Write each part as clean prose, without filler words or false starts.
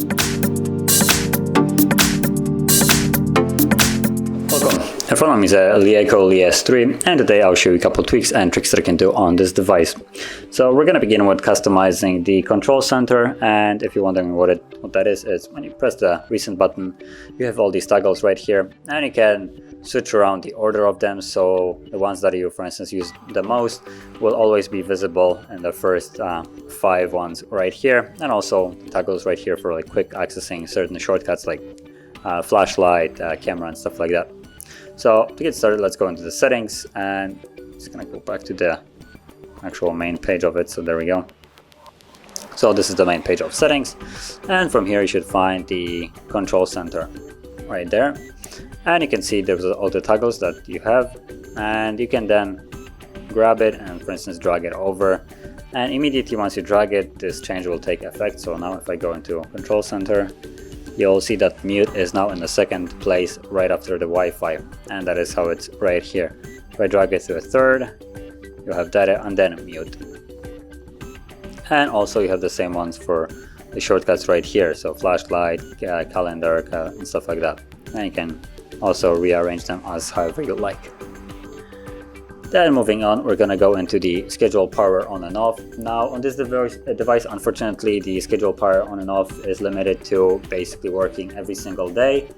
Welcome. In front of me is a LeEco Le S3, and today I'll show you a couple tweaks and tricks that I can do on this device. So we're going to begin with customizing the control center, and if you're wondering what that is when you press the reset button, you have all these toggles right here, and you can switch around the order of them, so the ones that you, for instance, use the most will always be visible in the first 5 ones right here, and also toggles right here for like quick accessing certain shortcuts like flashlight, camera, and stuff like that. So to get started, let's go into the settings, and I'm just gonna go back to the actual main page of it. So there we go. So this is the main page of settings, and from here you should find the control center right there, and you can see there's all the toggles that you have, and you can then grab it and, for instance, drag it over, and immediately once you drag it, this change will take effect. So now if I go into control center, you'll see that mute is now in the second place right after the Wi-Fi, and that is how it's right here. If I drag it to a third, you have data and then mute. And also you have the same ones for the shortcuts right here, so flashlight, calendar, and stuff like that. And you can also rearrange them as however you like. Then moving on, we're going to go into the schedule power on and off. Now on this device, unfortunately, the schedule power on and off is limited to basically working every single day,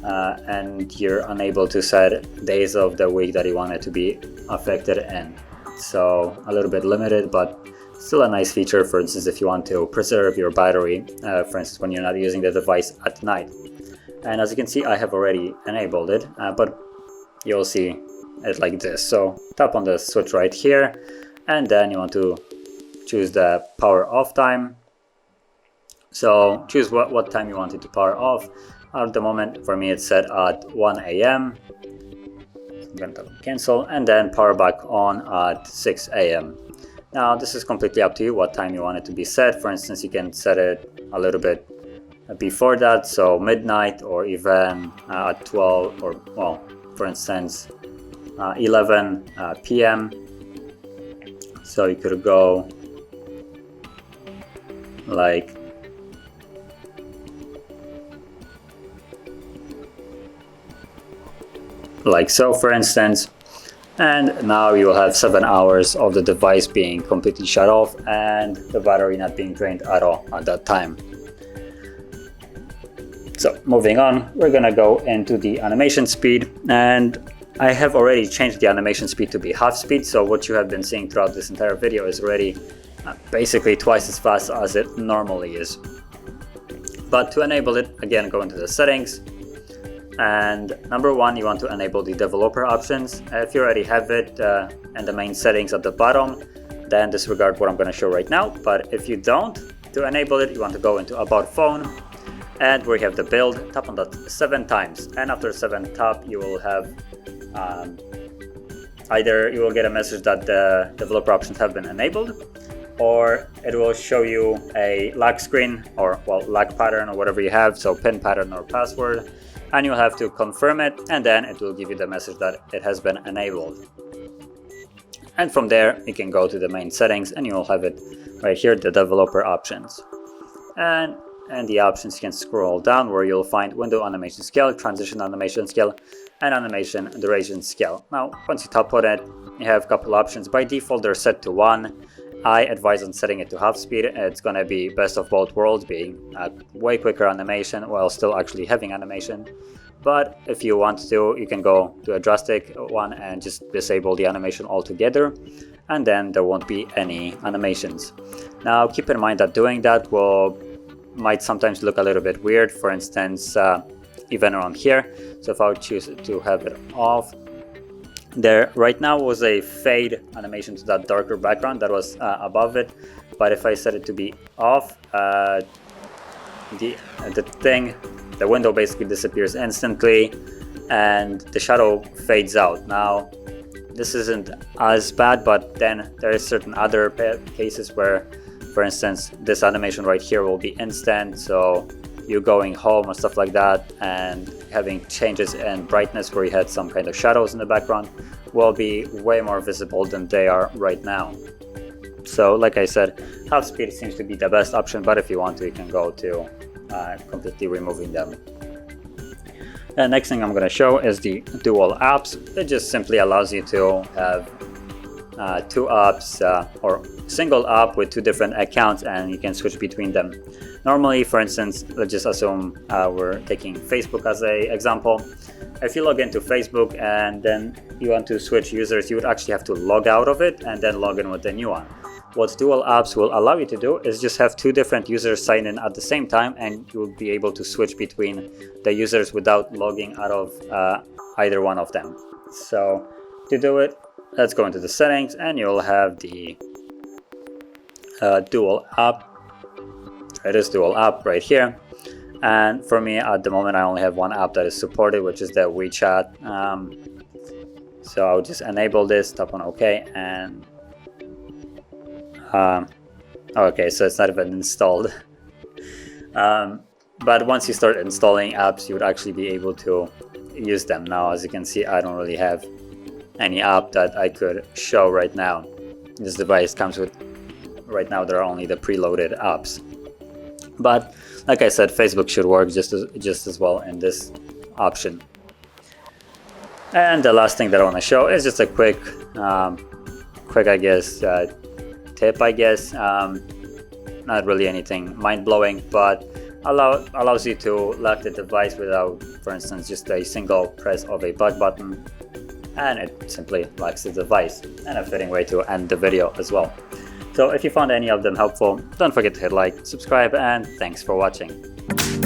and you're unable to set days of the week that you want it to be affected in. So a little bit limited, but still a nice feature. For instance, if you want to preserve your battery, for instance, when you're not using the device at night. And as you can see, I have already enabled it, but you'll see it like this. So tap on the switch right here, and then you want to choose the power off time. So choose what time you want it to power off. At the moment, for me, it's set at 1 a.m. I'm going to cancel, and then power back on at 6 a.m. Now this is completely up to you what time you want it to be set. For instance, you can set it a little bit before that, so midnight, or even at 12, or, well, for instance, 11 p.m. So you could go like so, for instance, and now you will have 7 hours of the device being completely shut off and the battery not being drained at all at that time. So moving on, we're gonna go into the animation speed, and I have already changed the animation speed to be half speed, so what you have been seeing throughout this entire video is already basically twice as fast as it normally is. But to enable it, again, go into the settings, and number one, you want to enable the developer options. If you already have it in the main settings at the bottom, then disregard what I'm going to show right now. But if you don't, to enable it, you want to go into About Phone, and where you have the build, tap on that 7 times, and after 7 tap, you will have either you will get a message that the developer options have been enabled, or it will show you a lock screen, or, well, lock pattern, or whatever you have, so pin pattern or password, and you'll have to confirm it, and then it will give you the message that it has been enabled. And from there you can go to the main settings, and you'll have it right here, the developer options, and the options, you can scroll down where you'll find window animation scale, transition animation scale, and animation duration scale. Now once you tap on it, you have a couple options. By default they're set to 1. I advise on setting it to half speed. It's gonna be best of both worlds, being way quicker animation while still actually having animation. But if you want to, you can go to a drastic one and just disable the animation altogether, and then there won't be any animations. Now keep in mind that doing that might sometimes look a little bit weird, for instance, even around here. So if I would choose to have it off, there right now was a fade animation to that darker background that was above it, but if I set it to be off, the window basically disappears instantly and the shadow fades out. Now this isn't as bad, but then there is certain other cases where, for instance, this animation right here will be instant, so you going home or stuff like that and having changes in brightness where you had some kind of shadows in the background will be way more visible than they are right now. So like I said, half speed seems to be the best option, but if you want to, you can go to completely removing them. The next thing I'm going to show is the dual apps. It just simply allows you to have two apps or single app with two different accounts, and you can switch between them. Normally, for instance, let's just assume we're taking Facebook as an example. If you log into Facebook and then you want to switch users, you would actually have to log out of it and then log in with the new one. What dual apps will allow you to do is just have two different users sign in at the same time, and you will be able to switch between the users without logging out of either one of them. So to do it, let's go into the settings, and you'll have the dual app. It is dual app right here. And for me at the moment, I only have one app that is supported, which is the WeChat. So I'll just enable this, tap on OK, and okay, so it's not even installed. But once you start installing apps, you would actually be able to use them. Now, as you can see, I don't really have any app that I could show right now. This device comes with, right now there are only the preloaded apps. But like I said, Facebook should work just as well in this option. And the last thing that I want to show is just a quick I guess tip, I guess. Not really anything mind-blowing, but allows you to lock the device without, for instance, just a single press of a back button, and it simply locks the device. And a fitting way to end the video as well. So if you found any of them helpful, don't forget to hit like, subscribe, and thanks for watching.